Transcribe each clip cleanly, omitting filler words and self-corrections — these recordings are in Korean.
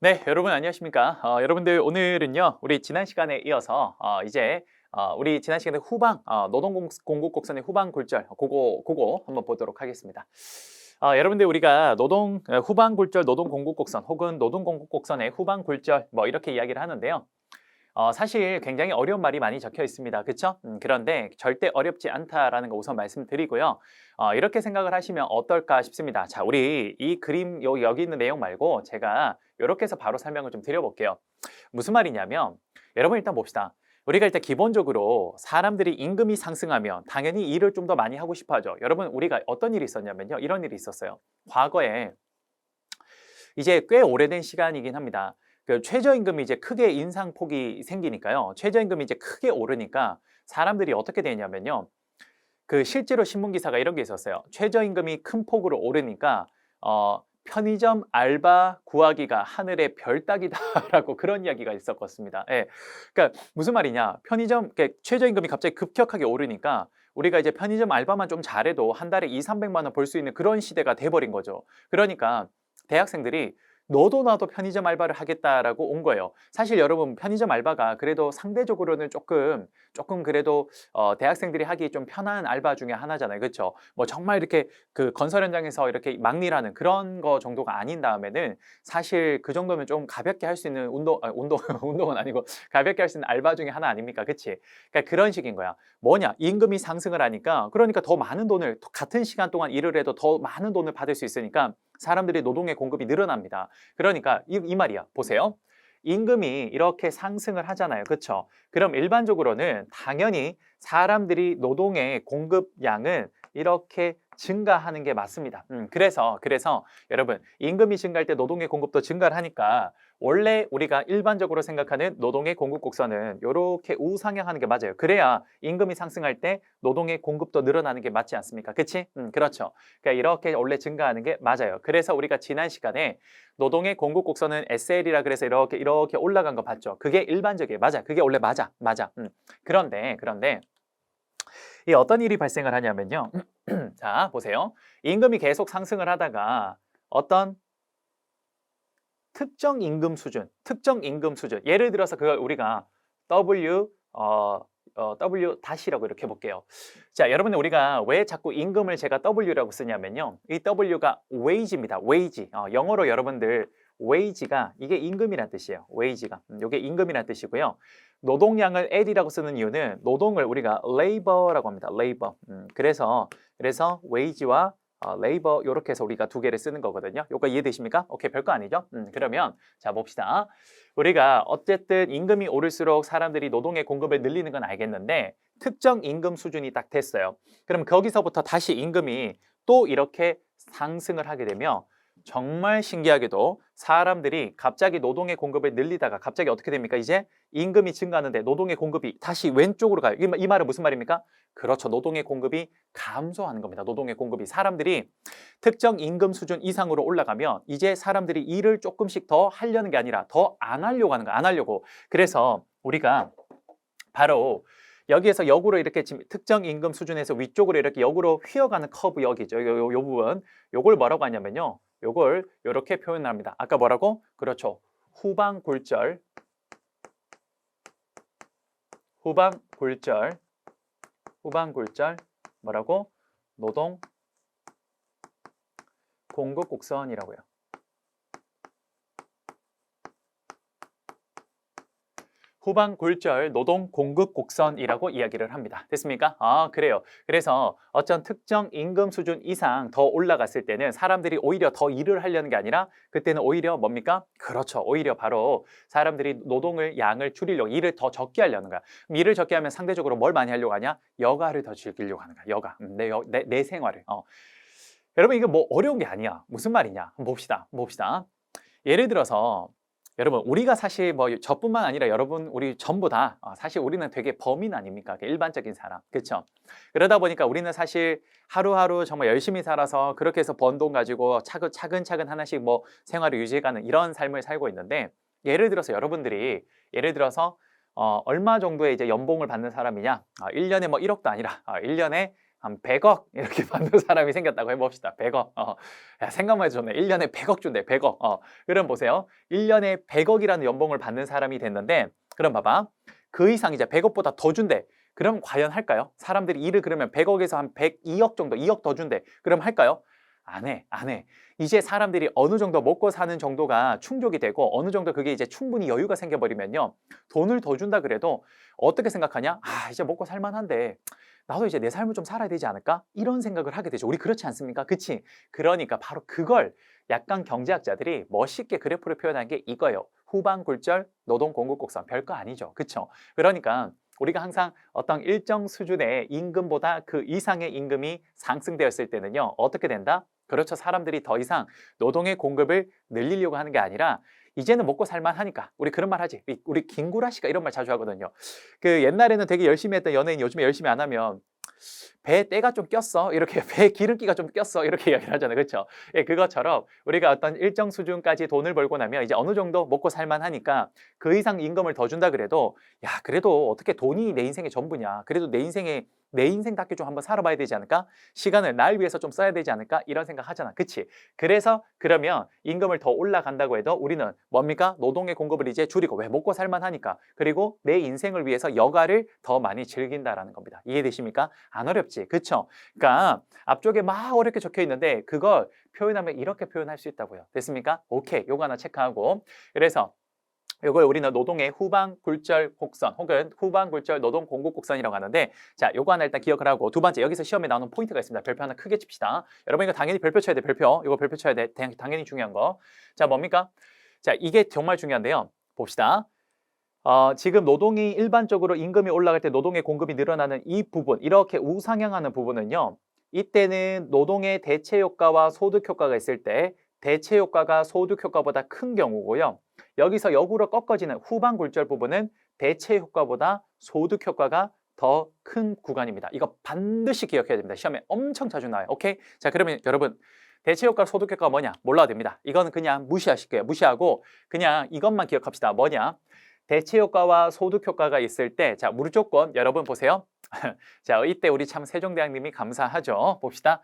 네, 여러분 안녕하십니까? 여러분들 오늘은요, 우리 지난 시간에 이어서 우리 지난 시간에 후방 공급 곡선의 후방 굴절 그거 한번 보도록 하겠습니다. 여러분들 우리가 후방 굴절 노동 공급 곡선 혹은 노동 공급 곡선의 후방 굴절 뭐 이렇게 이야기를 하는데요. 사실 굉장히 어려운 말이 많이 적혀 있습니다. 그렇죠? 그런데 절대 어렵지 않다라는 거 우선 말씀드리고요. 이렇게 생각을 하시면 어떨까 싶습니다. 자, 우리 이 그림 여기 있는 내용 말고 제가 이렇게 해서 바로 설명을 좀 드려볼게요. 무슨 말이냐면 여러분 일단 봅시다. 우리가 일단 기본적으로 사람들이 임금이 상승하면 당연히 일을 좀 더 많이 하고 싶어 하죠. 여러분 우리가 어떤 일이 있었냐면요. 이런 일이 있었어요. 과거에 이제 꽤 오래된 시간이긴 합니다. 그 최저임금이 이제 크게 인상폭이 생기니까요. 최저임금이 이제 크게 오르니까 사람들이 어떻게 되냐면요. 그 실제로 신문 기사가 이런 게 있었어요. 최저임금이 큰 폭으로 오르니까 편의점 알바 구하기가 하늘의 별 따기다라고 그런 이야기가 있었습니다. 예. 그러니까 무슨 말이냐? 최저임금이 갑자기 급격하게 오르니까 우리가 이제 편의점 알바만 좀 잘해도 한 달에 200~300만 원 벌 수 있는 그런 시대가 돼 버린 거죠. 그러니까 대학생들이 너도 나도 편의점 알바를 하겠다라고 온 거예요. 사실 여러분 편의점 알바가 그래도 상대적으로는 조금 그래도 대학생들이 하기 좀 편한 알바 중에 하나잖아요. 그렇죠? 뭐 정말 이렇게 그 건설 현장에서 이렇게 막일하는 그런 거 정도가 아닌 다음에는 사실 그 정도면 좀 가볍게 할 수 있는 운동 운동은 아니고 가볍게 할 수 있는 알바 중에 하나 아닙니까? 그치? 그러니까 그런 식인 거야. 뭐냐? 임금이 상승을 하니까 그러니까 더 많은 돈을 같은 시간 동안 일을 해도 더 많은 돈을 받을 수 있으니까 사람들이 노동의 공급이 늘어납니다. 그러니까 이 말이야. 보세요. 임금이 이렇게 상승을 하잖아요. 그렇죠? 그럼 일반적으로는 당연히 사람들이 노동의 공급량은 이렇게 증가하는 게 맞습니다. 그래서 여러분 임금이 증가할 때 노동의 공급도 증가를 하니까 원래 우리가 일반적으로 생각하는 노동의 공급 곡선은 이렇게 우상향하는 게 맞아요. 그래야 임금이 상승할 때 노동의 공급도 늘어나는 게 맞지 않습니까? 그치? 그렇죠. 그러니까 이렇게 원래 증가하는 게 맞아요. 그래서 우리가 지난 시간에 노동의 공급 곡선은 SL이라 그래서 이렇게 올라간 거 봤죠. 그게 일반적이에요. 맞아. 그게 원래 맞아. 맞아. 그런데 이 어떤 일이 발생을 하냐면요. 자, 보세요. 임금이 계속 상승을 하다가 어떤 특정 임금 수준. 예를 들어서 그걸 우리가 W 다시라고 이렇게 볼게요. 자, 여러분들 우리가 왜 자꾸 임금을 제가 W라고 쓰냐면요. 이 W가 wage입니다. wage. 영어로 여러분들 wage가 이게 임금이란 뜻이에요. wage가. 이게 임금이란 뜻이고요. 노동량을 L이라고 쓰는 이유는 노동을 우리가 labor라고 합니다. labor. 그래서 wage와 레이버 이렇게 해서 우리가 두 개를 쓰는 거거든요. 요거 이해되십니까? 오케이, 별거 아니죠? 그러면 자 봅시다. 우리가 어쨌든 임금이 오를수록 사람들이 노동의 공급을 늘리는 건 알겠는데 특정 임금 수준이 딱 됐어요. 그럼 거기서부터 다시 임금이 또 이렇게 상승을 하게 되면 정말 신기하게도 사람들이 갑자기 노동의 공급을 늘리다가 갑자기 어떻게 됩니까? 이제 임금이 증가하는데 노동의 공급이 다시 왼쪽으로 가요. 이 말은 무슨 말입니까? 그렇죠. 노동의 공급이 감소하는 겁니다. 노동의 공급이. 사람들이 특정 임금 수준 이상으로 올라가면 이제 사람들이 일을 조금씩 더 하려는 게 아니라 더 안 하려고 하는 거야. 안 하려고. 그래서 우리가 바로 여기에서 역으로 이렇게 지금 특정 임금 수준에서 위쪽으로 이렇게 역으로 휘어가는 커브 여기죠. 요 부분. 요걸 뭐라고 하냐면요. 요걸 이렇게 표현합니다. 아까 뭐라고? 그렇죠. 후방 굴절. 뭐라고? 노동 공급 곡선이라고요. 후방 굴절 노동 공급 곡선이라고 이야기를 합니다. 됐습니까? 그래요. 그래서 어떤 특정 임금 수준 이상 더 올라갔을 때는 사람들이 오히려 더 일을 하려는 게 아니라 그때는 오히려 뭡니까? 그렇죠. 오히려 바로 사람들이 노동을 양을 줄이려고 일을 더 적게 하려는 거야. 그럼 일을 적게 하면 상대적으로 뭘 많이 하려고 하냐? 여가를 더 즐기려고 하는 거야. 여가. 내 생활을. 여러분 이거 뭐 어려운 게 아니야. 무슨 말이냐? 한번 봅시다. 예를 들어서 여러분 우리가 사실 뭐 저뿐만 아니라 여러분 우리 전부 다 사실 우리는 되게 범인 아닙니까? 일반적인 사람. 그렇죠? 그러다 보니까 우리는 사실 하루하루 정말 열심히 살아서 그렇게 해서 번 돈 가지고 차근차근 하나씩 뭐 생활을 유지해가는 이런 삶을 살고 있는데 예를 들어서 여러분들이 얼마 정도의 이제 연봉을 받는 사람이냐? 1년에 뭐 1억도 아니라 1년에 한 100억 이렇게 받는 사람이 생겼다고 해봅시다. 100억. 야, 생각만 해도 좋네. 1년에 100억 준대. 100억. 그럼 보세요. 1년에 100억이라는 연봉을 받는 사람이 됐는데 그럼 봐봐. 그 이상 이제 100억보다 더 준대. 그럼 과연 할까요? 사람들이 일을 그러면 100억에서 한 102억 정도, 2억 더 준대. 그럼 할까요? 안 해, 안 해. 이제 사람들이 어느 정도 먹고 사는 정도가 충족이 되고 어느 정도 그게 이제 충분히 여유가 생겨버리면요. 돈을 더 준다 그래도 어떻게 생각하냐? 아, 이제 먹고 살만한데 나도 이제 내 삶을 좀 살아야 되지 않을까? 이런 생각을 하게 되죠. 우리 그렇지 않습니까? 그치? 그러니까 바로 그걸 약간 경제학자들이 멋있게 그래프로 표현한 게 이거예요. 후반 굴절 노동 공급 곡선. 별거 아니죠. 그쵸? 그러니까 우리가 항상 어떤 일정 수준의 임금보다 그 이상의 임금이 상승되었을 때는요. 어떻게 된다? 그렇죠. 사람들이 더 이상 노동의 공급을 늘리려고 하는 게 아니라 이제는 먹고 살만 하니까 우리 그런 말 하지. 우리 김구라 씨가 이런 말 자주 하거든요. 그 옛날에는 되게 열심히 했던 연예인 요즘에 열심히 안 하면 배에 때가 좀 꼈어 이렇게 배에 기름기가 좀 꼈어 이렇게 이야기를 하잖아요. 그렇죠? 예, 그것처럼 우리가 어떤 일정 수준까지 돈을 벌고 나면 이제 어느 정도 먹고 살만 하니까 그 이상 임금을 더 준다 그래도 야 그래도 어떻게 돈이 내 인생의 전부냐 그래도 내 인생답게 좀 한번 살아봐야 되지 않을까? 시간을 날 위해서 좀 써야 되지 않을까? 이런 생각 하잖아. 그치? 그래서 그러면 임금을 더 올라간다고 해도 우리는 뭡니까? 노동의 공급을 이제 줄이고 왜 먹고 살만 하니까 그리고 내 인생을 위해서 여가를 더 많이 즐긴다라는 겁니다. 이해되십니까? 안 어렵지. 그쵸? 그러니까 앞쪽에 막 어렵게 적혀 있는데 그걸 표현하면 이렇게 표현할 수 있다고요. 됐습니까? 오케이. 요거 하나 체크하고 그래서 요걸 우리는 노동의 후반 굴절 곡선 혹은 후반 굴절 노동 공급 곡선이라고 하는데 자, 요거 하나 일단 기억을 하고 두 번째 여기서 시험에 나오는 포인트가 있습니다. 별표 하나 크게 칩시다. 여러분 이거 당연히 별표 쳐야 돼. 별표. 이거 별표 쳐야 돼. 당연히 중요한 거. 자, 뭡니까? 자, 이게 정말 중요한데요. 봅시다. 지금 노동이 일반적으로 임금이 올라갈 때 노동의 공급이 늘어나는 이 부분, 이렇게 우상향하는 부분은요. 이때는 노동의 대체 효과와 소득 효과가 있을 때 대체 효과가 소득 효과보다 큰 경우고요. 여기서 역으로 꺾어지는 후반 굴절 부분은 대체 효과보다 소득 효과가 더 큰 구간입니다. 이거 반드시 기억해야 됩니다. 시험에 엄청 자주 나와요. 오케이? 자, 그러면 여러분 대체 효과, 소득 효과가 뭐냐? 몰라도 됩니다. 이거는 그냥 무시하실게요. 무시하고 그냥 이것만 기억합시다. 뭐냐? 대체 효과와 소득 효과가 있을 때, 자, 무조건 여러분 보세요. 자, 이때 우리 참 세종대왕님이 감사하죠. 봅시다.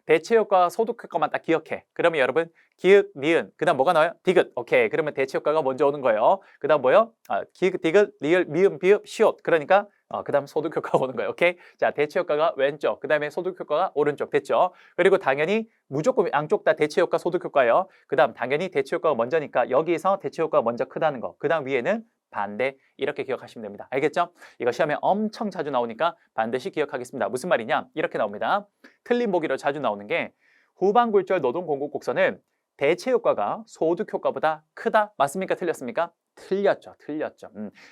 대체 효과와 소득 효과만 딱 기억해. 그러면 여러분 기읍, 니은, 그다음 뭐가 나와요? 디귿. 오케이. 그러면 대체 효과가 먼저 오는 거예요. 그다음 뭐요? 기읍, 디귿, 리을, 미음, 비읍, 시옷. 그러니까 그다음 소득 효과가 오는 거예요. 오케이. 자, 대체 효과가 왼쪽, 그다음에 소득 효과가 오른쪽. 됐죠? 그리고 당연히 무조건 양쪽 다 대체 효과, 소득 효과예요. 그다음 당연히 대체 효과가 먼저니까 여기서 대체 효과가 먼저 크다는 거. 그다음 위에는 반대 이렇게 기억하시면 됩니다. 알겠죠? 이거 시험에 엄청 자주 나오니까 반드시 기억하겠습니다. 무슨 말이냐? 이렇게 나옵니다. 틀린 보기로 자주 나오는 게 후반 굴절 노동 공급 곡선은 대체 효과가 소득 효과보다 크다. 맞습니까? 틀렸습니까? 틀렸죠. 틀렸죠.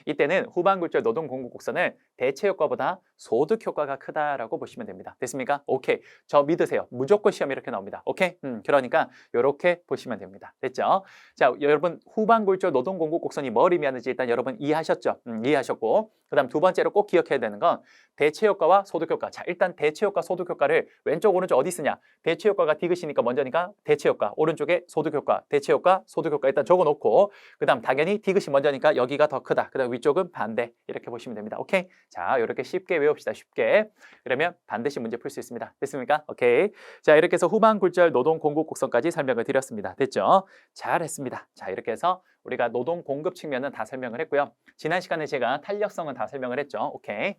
이때는 후반 굴절 노동 공급 곡선은 대체 효과보다 소득 효과가 크다라고 보시면 됩니다. 됐습니까? 오케이. 저 믿으세요. 무조건 시험에 이렇게 나옵니다. 오케이? 그러니까 이렇게 보시면 됩니다. 됐죠? 자, 여러분 후반 굴절 노동 공급 곡선이 뭘 의미하는지 일단 여러분 이해하셨죠? 이해하셨고 그다음 두 번째로 꼭 기억해야 되는 건 대체 효과와 소득 효과. 자, 일단 대체 효과, 소득 효과를 왼쪽 오른쪽 어디 쓰냐? 대체 효과가 디귿이니까 먼저니까 대체 효과, 오른쪽에 소득 효과, 대체 효과, 소득 효과 일단 적어 놓고 그다음 당연히 디귿이 먼저니까 여기가 더 크다. 그다음 위쪽은 반대. 이렇게 보시면 됩니다. 오케이? 자, 이렇게 쉽게 외웁시다. 쉽게. 그러면 반드시 문제 풀 수 있습니다. 됐습니까? 오케이. 자, 이렇게 해서 후반 굴절 노동 공급 곡선까지 설명을 드렸습니다. 됐죠? 잘했습니다. 자, 이렇게 해서 우리가 노동 공급 측면은 다 설명을 했고요. 지난 시간에 제가 탄력성은 다 설명을 했죠. 오케이.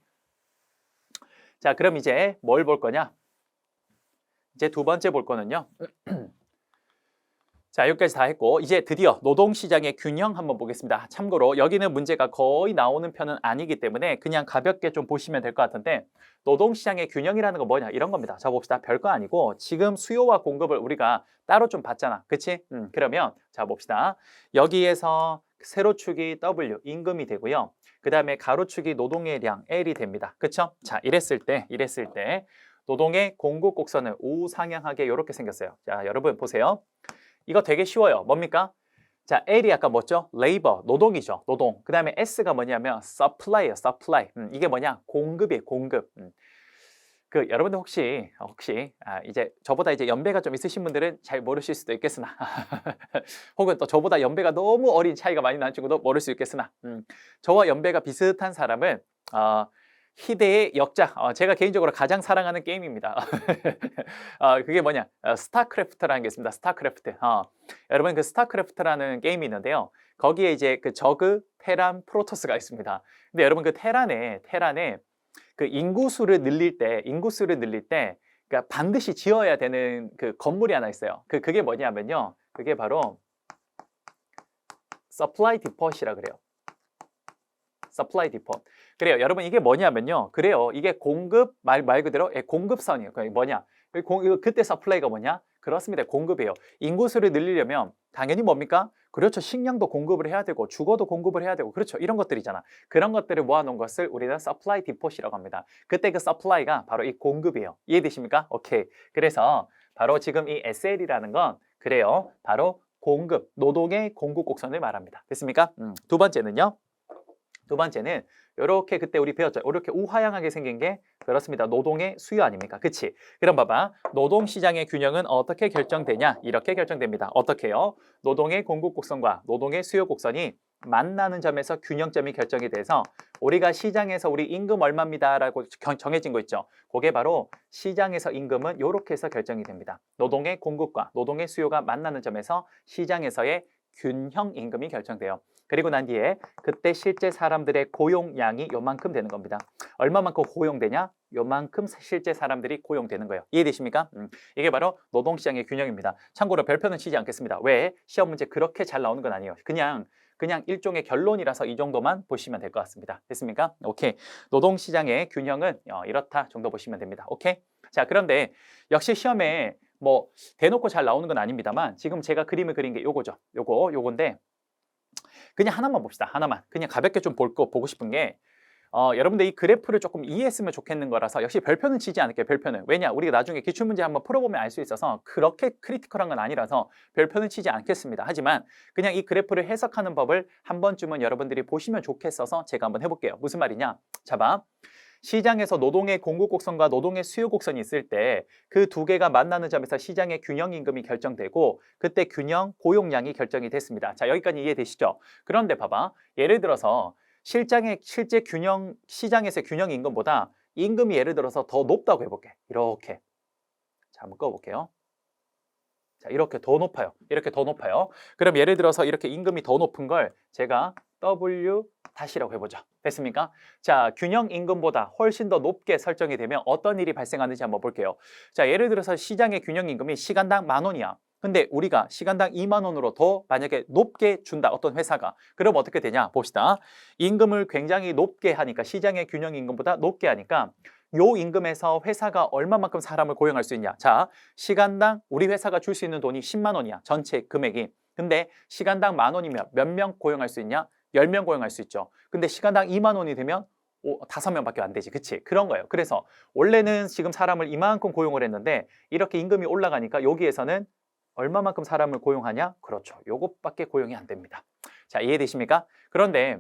자, 그럼 이제 뭘 볼 거냐? 이제 두 번째 볼 거는요. 자, 여기까지 다 했고 이제 드디어 노동시장의 균형 한번 보겠습니다. 참고로 여기는 문제가 거의 나오는 편은 아니기 때문에 그냥 가볍게 좀 보시면 될 것 같은데 노동시장의 균형이라는 건 뭐냐 이런 겁니다. 자, 봅시다. 별거 아니고 지금 수요와 공급을 우리가 따로 좀 봤잖아. 그치? 그러면 자, 봅시다. 여기에서 세로축이 W, 임금이 되고요. 그 다음에 가로축이 노동의 량, L이 됩니다. 그쵸? 자, 이랬을 때 노동의 공급 곡선은 우상향하게 이렇게 생겼어요. 자, 여러분 보세요. 이거 되게 쉬워요. 뭡니까? 자, L이 아까 뭐죠? labor, 노동이죠. 노동. 그 다음에 S가 뭐냐면 supply예요. supply. 이게 뭐냐? 공급이에요. 공급. 그 여러분들 혹시 이제 저보다 이제 연배가 좀 있으신 분들은 잘 모르실 수도 있겠으나 혹은 또 저보다 연배가 너무 어린 차이가 많이 나는 친구도 모를 수 있겠으나 저와 연배가 비슷한 사람은 희대의 역작. 제가 개인적으로 가장 사랑하는 게임입니다. 그게 뭐냐? 스타크래프트라는 게 있습니다. 스타크래프트. 여러분 그 스타크래프트라는 게임이 있는데요. 거기에 이제 그 저그, 테란, 프로토스가 있습니다. 근데 여러분 그 테란에 그 인구수를 늘릴 때 그러니까 반드시 지어야 되는 그 건물이 하나 있어요. 그게 뭐냐면요. 그게 바로 서플라이 디폿이라 그래요. 서플라이 디폿. 그래요. 여러분 이게 뭐냐면요. 그래요. 이게 공급 말 그대로 공급선이에요. 그게 뭐냐? 그때 서플라이가 뭐냐? 그렇습니다. 공급이에요. 인구수를 늘리려면 당연히 뭡니까? 그렇죠. 식량도 공급을 해야 되고 주거도 공급을 해야 되고 그렇죠. 이런 것들이잖아. 그런 것들을 모아놓은 것을 우리는 서플라이 디폿이라고 합니다. 그때 그 서플라이가 바로 이 공급이에요. 이해되십니까? 오케이. 그래서 바로 지금 이 SL이라는 건 그래요. 바로 공급, 노동의 공급 곡선을 말합니다. 됐습니까? 두 번째는요. 두 번째는 이렇게 그때 우리 배웠죠. 이렇게 우하향하게 생긴 게 그렇습니다. 노동의 수요 아닙니까? 그치? 그럼 봐봐. 노동시장의 균형은 어떻게 결정되냐? 이렇게 결정됩니다. 어떻게요? 노동의 공급 곡선과 노동의 수요 곡선이 만나는 점에서 균형점이 결정이 돼서 우리가 시장에서 우리 임금 얼마입니다라고 정해진 거 있죠. 그게 바로 시장에서 임금은 이렇게 해서 결정이 됩니다. 노동의 공급과 노동의 수요가 만나는 점에서 시장에서의 균형 임금이 결정돼요. 그리고 난 뒤에 그때 실제 사람들의 고용량이 요만큼 되는 겁니다. 얼마만큼 고용되냐? 요만큼 실제 사람들이 고용되는 거예요. 이해되십니까? 이게 바로 노동시장의 균형입니다. 참고로 별표는 치지 않겠습니다. 왜? 시험 문제 그렇게 잘 나오는 건 아니에요. 그냥 일종의 결론이라서 이 정도만 보시면 될 것 같습니다. 됐습니까? 오케이. 노동시장의 균형은 이렇다 정도 보시면 됩니다. 오케이? 자, 그런데 역시 시험에 뭐 대놓고 잘 나오는 건 아닙니다만 지금 제가 그림을 그린 게 요거죠. 요건데 그냥 하나만 봅시다. 하나만. 그냥 가볍게 좀 보고 싶은 게 여러분들 이 그래프를 조금 이해했으면 좋겠는 거라서 역시 별표는 치지 않을게요. 별표는. 왜냐? 우리가 나중에 기출문제 한번 풀어보면 알 수 있어서 그렇게 크리티컬한 건 아니라서 별표는 치지 않겠습니다. 하지만 그냥 이 그래프를 해석하는 법을 한 번쯤은 여러분들이 보시면 좋겠어서 제가 한번 해볼게요. 무슨 말이냐? 자 봐. 시장에서 노동의 공급 곡선과 노동의 수요 곡선이 있을 때 그 두 개가 만나는 점에서 시장의 균형 임금이 결정되고 그때 균형 고용량이 결정이 됐습니다. 자, 여기까지 이해되시죠? 그런데 봐봐. 예를 들어서 실제 균형 시장에서의 균형 임금보다 임금이 예를 들어서 더 높다고 해볼게. 이렇게. 자, 한번 꺼볼게요. 자, 이렇게 더 높아요. 이렇게 더 높아요. 그럼 예를 들어서 이렇게 임금이 더 높은 걸 제가 W 다시라고 해보죠. 됐습니까? 자, 균형 임금보다 훨씬 더 높게 설정이 되면 어떤 일이 발생하는지 한번 볼게요. 자, 예를 들어서 시장의 균형 임금이 시간당 10,000원이야. 근데 우리가 시간당 20,000원으로 더 만약에 높게 준다. 어떤 회사가. 그럼 어떻게 되냐? 봅시다. 임금을 굉장히 높게 하니까 시장의 균형 임금보다 높게 하니까 요 임금에서 회사가 얼마만큼 사람을 고용할 수 있냐? 자, 시간당 우리 회사가 줄 수 있는 돈이 10만 원이야. 전체 금액이. 근데 시간당 10,000원이면 몇 명 고용할 수 있냐? 10명 고용할 수 있죠. 근데 시간당 2만 원이 되면 5명밖에 안 되지. 그치? 그런 거예요. 그래서 원래는 지금 사람을 이만큼 고용을 했는데 이렇게 임금이 올라가니까 여기에서는 얼마만큼 사람을 고용하냐? 그렇죠. 요것밖에 고용이 안 됩니다. 자, 이해되십니까? 그런데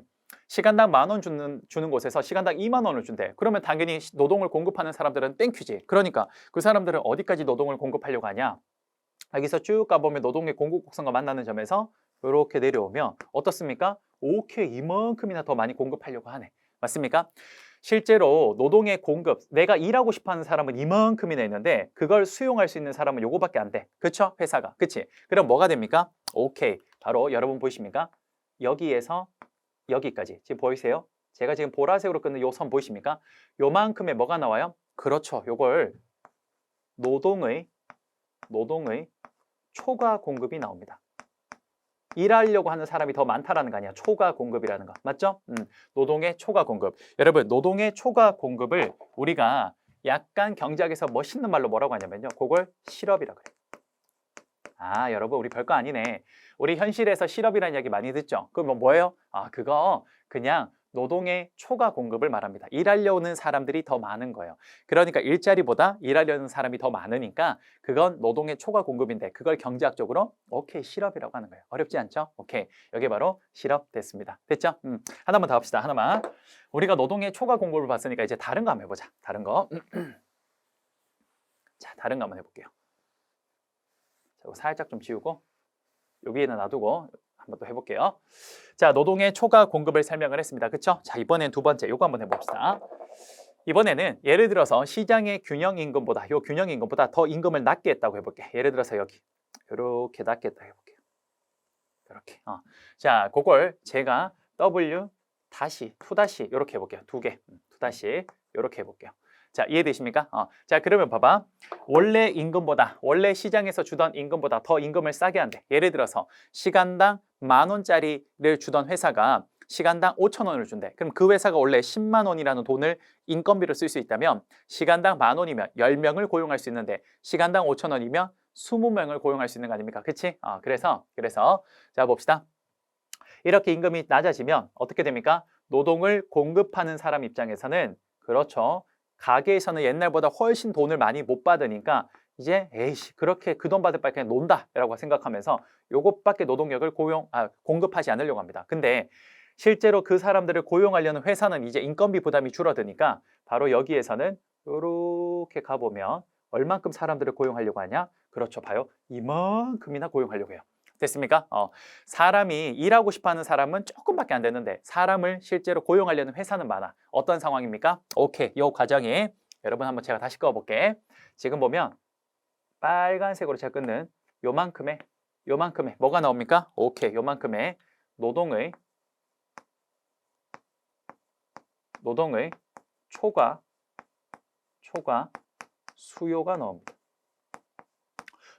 시간당 10,000원 주는 곳에서 시간당 2만 원을 준대. 그러면 당연히 노동을 공급하는 사람들은 땡큐지. 그러니까 그 사람들은 어디까지 노동을 공급하려고 하냐? 여기서 쭉 가보면 노동의 공급 곡선과 만나는 점에서 이렇게 내려오면 어떻습니까? 오케이, 이만큼이나 더 많이 공급하려고 하네. 맞습니까? 실제로 노동의 공급, 내가 일하고 싶어하는 사람은 이만큼이나 있는데 그걸 수용할 수 있는 사람은 요거밖에 안 돼. 그쵸? 회사가. 그치? 그럼 뭐가 됩니까? 오케이, 바로 여러분 보이십니까? 여기에서 여기까지. 지금 보이세요? 제가 지금 보라색으로 끊는 요 선 보이십니까? 요만큼의 뭐가 나와요? 그렇죠. 요걸 노동의 초과 공급이 나옵니다. 일하려고 하는 사람이 더 많다라는 거 아니야. 초과 공급이라는 거. 맞죠? 노동의 초과 공급. 여러분, 노동의 초과 공급을 우리가 약간 경제학에서 멋있는 말로 뭐라고 하냐면요. 그걸 실업이라고 그래요. 아, 여러분, 우리 별거 아니네. 우리 현실에서 실업이라는 이야기 많이 듣죠? 그럼 뭐예요? 아, 그거 그냥 노동의 초과 공급을 말합니다. 일하려는 사람들이 더 많은 거예요. 그러니까 일자리보다 일하려는 사람이 더 많으니까 그건 노동의 초과 공급인데 그걸 경제학적으로 오케이, 실업이라고 하는 거예요. 어렵지 않죠? 오케이, 여기 바로 실업 됐습니다. 됐죠? 하나만 더 합시다. 하나만. 우리가 노동의 초과 공급을 봤으니까 이제 다른 거 한번 해보자. 다른 거. 자, 다른 거 한번 해볼게요. 자, 이거 살짝 좀 지우고 여기에는 놔두고 한번 또 해볼게요. 자, 노동의 초과 공급을 설명을 했습니다. 그쵸? 자, 이번엔 두 번째 요거 한번 해봅시다. 이번에는 예를 들어서 시장의 균형 임금보다 요 균형 임금보다 더 임금을 낮게 했다고 해볼게. 예를 들어서 여기 이렇게 낮게 했다 해볼게요. 이렇게. 자, 그걸 제가 W 다시 투 다시 이렇게 해볼게요. 두 개. 투 다시 이렇게 해볼게요. 자, 이해되십니까? 자, 그러면 봐봐. 원래 임금보다 원래 시장에서 주던 임금보다 더 임금을 싸게 한대. 예를 들어서 시간당 10,000원짜리를 주던 회사가 시간당 5,000원을 준대. 그럼 그 회사가 원래 10만 원이라는 돈을 인건비로 쓸 수 있다면 시간당 10,000원이면 10명을 고용할 수 있는데 시간당 5,000원이면 20명을 고용할 수 있는 거 아닙니까? 그치? 그래서 자 봅시다. 이렇게 임금이 낮아지면 어떻게 됩니까? 노동을 공급하는 사람 입장에서는 그렇죠. 가게에서는 옛날보다 훨씬 돈을 많이 못 받으니까 이제 에이씨 그렇게 그 돈 받을 바에 그냥 논다 라고 생각하면서 요것밖에 노동력을 공급하지 않으려고 합니다. 근데 실제로 그 사람들을 고용하려는 회사는 이제 인건비 부담이 줄어드니까 바로 여기에서는 이렇게 가보면 얼만큼 사람들을 고용하려고 하냐? 그렇죠. 봐요. 이만큼이나 고용하려고 해요. 됐습니까? 사람이 일하고 싶어하는 사람은 조금밖에 안 되는데 사람을 실제로 고용하려는 회사는 많아. 어떤 상황입니까? 오케이, 이 과정에 여러분 한번 제가 다시 꺼볼게. 지금 보면 빨간색으로 제가 끊는 요만큼의 뭐가 나옵니까? 오케이, 요만큼의 노동의 초과 수요가 나옵니다.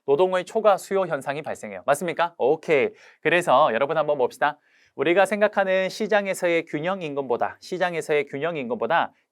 노동의 초과 수요 현상이 발생해요. 맞습니까? 오케이. 그래서 여러분 한번 봅시다. 우리가 생각하는 시장에서의 균형 임금보다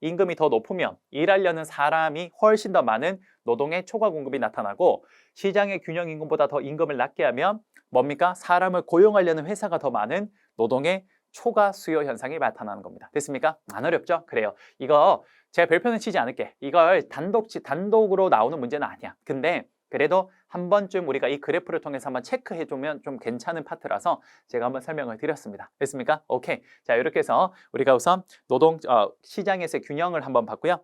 임금이 더 높으면 일하려는 사람이 훨씬 더 많은 노동의 초과 공급이 나타나고 시장의 균형 임금보다 더 임금을 낮게 하면 뭡니까? 사람을 고용하려는 회사가 더 많은 노동의 초과 수요 현상이 나타나는 겁니다. 됐습니까? 안 어렵죠? 그래요. 이거 제가 별표는 치지 않을게. 이걸 단독으로 나오는 문제는 아니야. 근데 그래도 한 번쯤 우리가 이 그래프를 통해서 한번 체크해주면 좀 괜찮은 파트라서 제가 한번 설명을 드렸습니다. 됐습니까? 오케이. 자, 이렇게 해서 우리가 우선 시장에서의 균형을 한번 봤고요.